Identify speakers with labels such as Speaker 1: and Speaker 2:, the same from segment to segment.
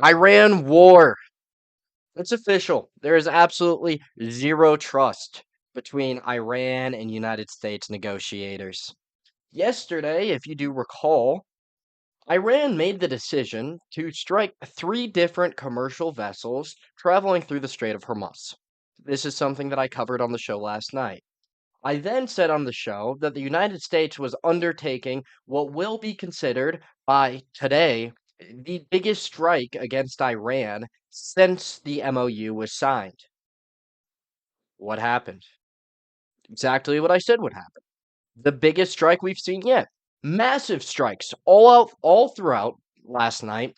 Speaker 1: Iran war. It's official. There is absolutely zero trust between Iran and United States negotiators. Yesterday, if you do recall, Iran made the decision to strike three different commercial vessels traveling through the Strait of Hormuz. This is something that I covered on the show last night. I then said on the show that the United States was undertaking what will be considered by today the biggest strike against Iran since the MOU was signed. What happened? Exactly what I said would happen. The biggest strike we've seen yet. Massive strikes all throughout last night,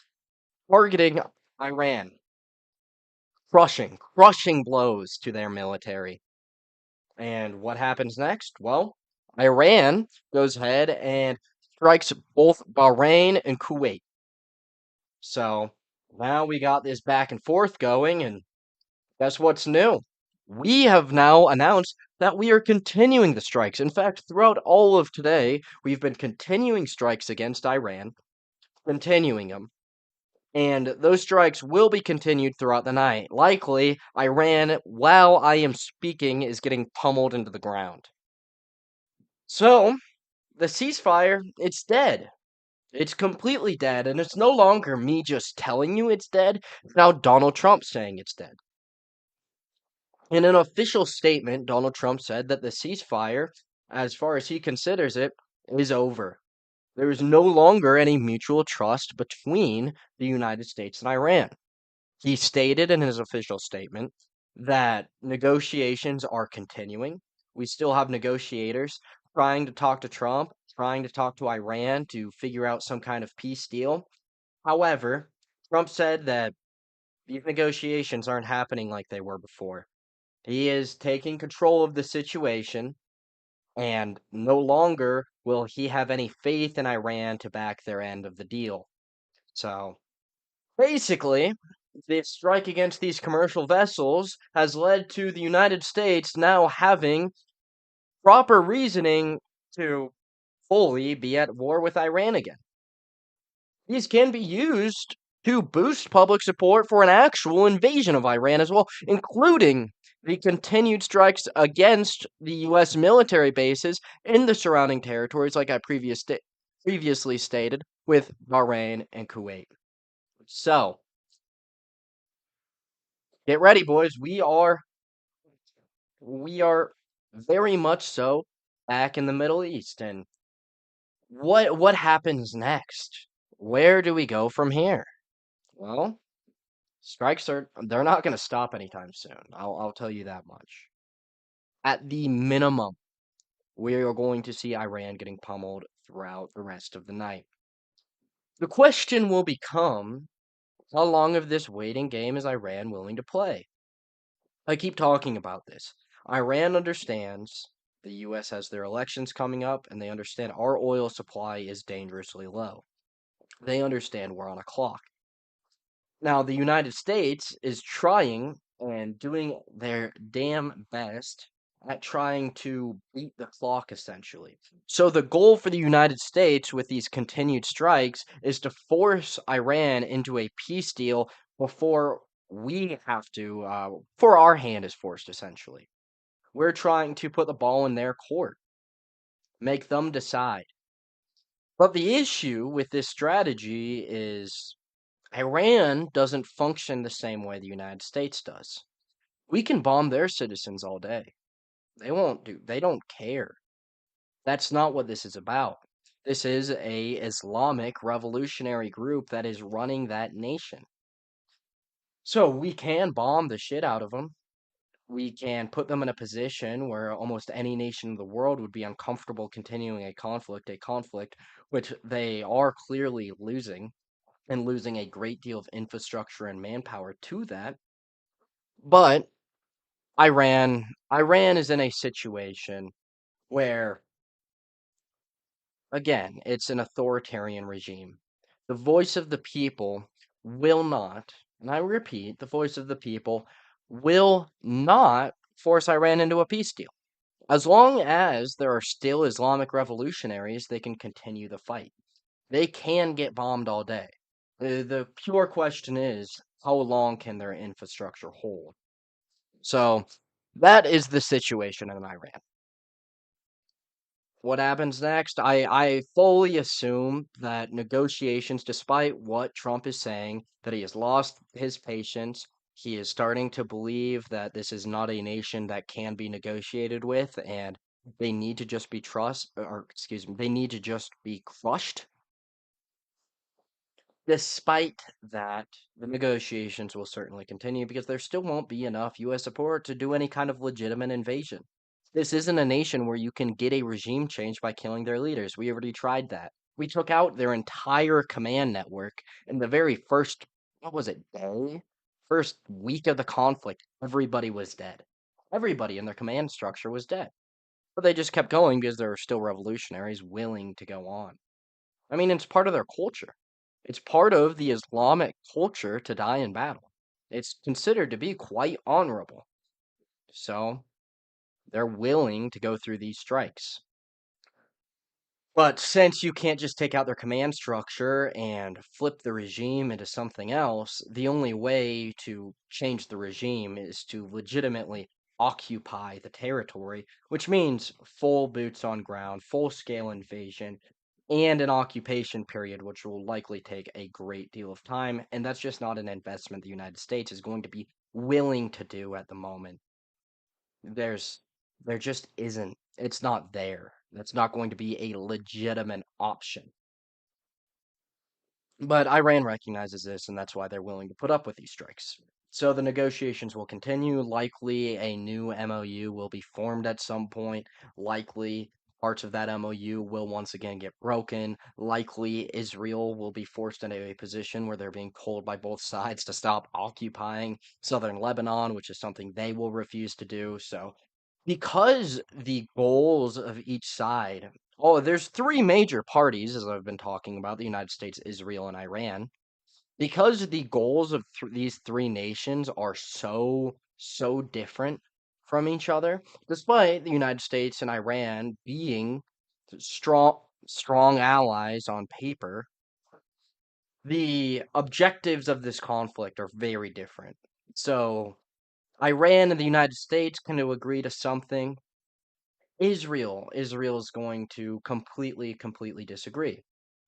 Speaker 1: targeting Iran, crushing blows to their military. And what happens next? Well, Iran goes ahead and strikes both Bahrain and Kuwait. So now we got this back and forth going, and guess what's new? We have now announced that we are continuing the strikes. In fact, throughout all of today, we've been continuing strikes against Iran, continuing them. And those strikes will be continued throughout the night. Likely, Iran, while I am speaking, is getting pummeled into the ground. So, the ceasefire, it's dead. It's completely dead, and it's no longer me just telling you it's dead. It's now Donald Trump saying it's dead. In an official statement, Donald Trump said that the ceasefire, as far as he considers it, is over. There is no longer any mutual trust between the United States and Iran. He stated in his official statement that negotiations are continuing. We still have negotiators trying to talk to Trump, trying to talk to Iran to figure out some kind of peace deal. However, Trump said that these negotiations aren't happening like they were before. He is taking control of the situation, and no longer will he have any faith in Iran to back their end of the deal. So, basically, the strike against these commercial vessels has led to the United States now having proper reasoning to fully be at war with Iran again. These can be used to boost public support for an actual invasion of Iran as well, including the continued strikes against the U.S. military bases in the surrounding territories, like I previously stated, with Bahrain and Kuwait. So, get ready, boys. We are very much so back in the Middle East. And what happens next? Where do we go from here? Well, strikes they're not going to stop anytime soon. I'll tell you that much. At the minimum, we are going to see Iran getting pummeled throughout the rest of the night. The question will become, how long of this waiting game is Iran willing to play? I keep talking about this. Iran understands the US has their elections coming up, and they understand our oil supply is dangerously low. They understand we're on a clock. Now, the United States is trying and doing their damn best at trying to beat the clock, essentially. So, the goal for the United States with these continued strikes is to force Iran into a peace deal before we have to, before our hand is forced, essentially. We're trying to put the ball in their court, make them decide. But the issue with this strategy is Iran doesn't function the same way the United States does. We can bomb their citizens all day. They don't care. That's not what this is about. This is a Islamic revolutionary group that is running that nation. So we can bomb the shit out of them. We can put them in a position where almost any nation in the world would be uncomfortable continuing a conflict which they are clearly losing, and losing a great deal of infrastructure and manpower to that. But Iran is in a situation where, again, it's an authoritarian regime. The voice of the people will not, and I repeat, the voice of the people will not force Iran into a peace deal. As long as there are still Islamic revolutionaries, they can continue the fight. They can get bombed all day. The pure question is, how long can their infrastructure hold? So that is the situation in Iran. What happens next? I fully assume that negotiations, despite what Trump is saying, that he has lost his patience. He is starting to believe that this is not a nation that can be negotiated with, and they need to just be or excuse me, they need to just be crushed. Despite that, the negotiations will certainly continue because there still won't be enough US support to do any kind of legitimate invasion. This isn't a nation where you can get a regime change by killing their leaders. We already tried that. We took out their entire command network in the very first, what was it, day? First week of the conflict. Everybody was dead. Everybody in their command structure was dead. But they just kept going because there were still revolutionaries willing to go on. I mean, it's part of their culture. It's part of the Islamic culture to die in battle. It's considered to be quite honorable. So they're willing to go through these strikes. But since you can't just take out their command structure and flip the regime into something else, the only way to change the regime is to legitimately occupy the territory, which means full boots on ground, full scale invasion, and an occupation period, which will likely take a great deal of time. And that's just not an investment the United States is going to be willing to do at the moment. There's there just isn't. It's not there. That's not going to be a legitimate option. But Iran recognizes this, and that's why they're willing to put up with these strikes. So the negotiations will continue. Likely a new MOU will be formed at some point. Likely parts of that MOU will once again get broken. Likely Israel will be forced into a position where they're being told by both sides to stop occupying southern Lebanon, which is something they will refuse to do. So because the goals of each side, oh, there's three major parties, as I've been talking about, the United States, Israel, and Iran. Because the goals of these three nations are so different from each other, despite the United States and Iran being strong allies on paper, the objectives of this conflict are very different. So Iran and the United States can agree to something. Israel is going to completely disagree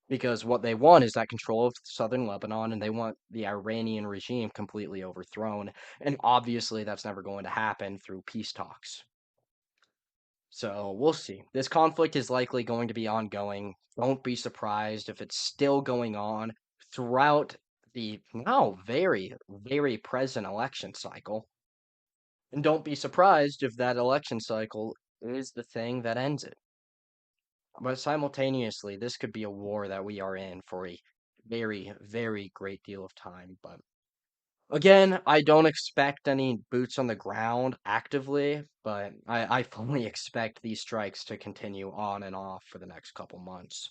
Speaker 1: because what they want is that control of southern Lebanon and they want the Iranian regime completely overthrown. And obviously, that's never going to happen through peace talks. So we'll see. This conflict is likely going to be ongoing. Don't be surprised if it's still going on throughout the now very present election cycle. And don't be surprised if that election cycle is the thing that ends it. But simultaneously, this could be a war that we are in for a very great deal of time. But again, I don't expect any boots on the ground actively, but I fully expect these strikes to continue on and off for the next couple months.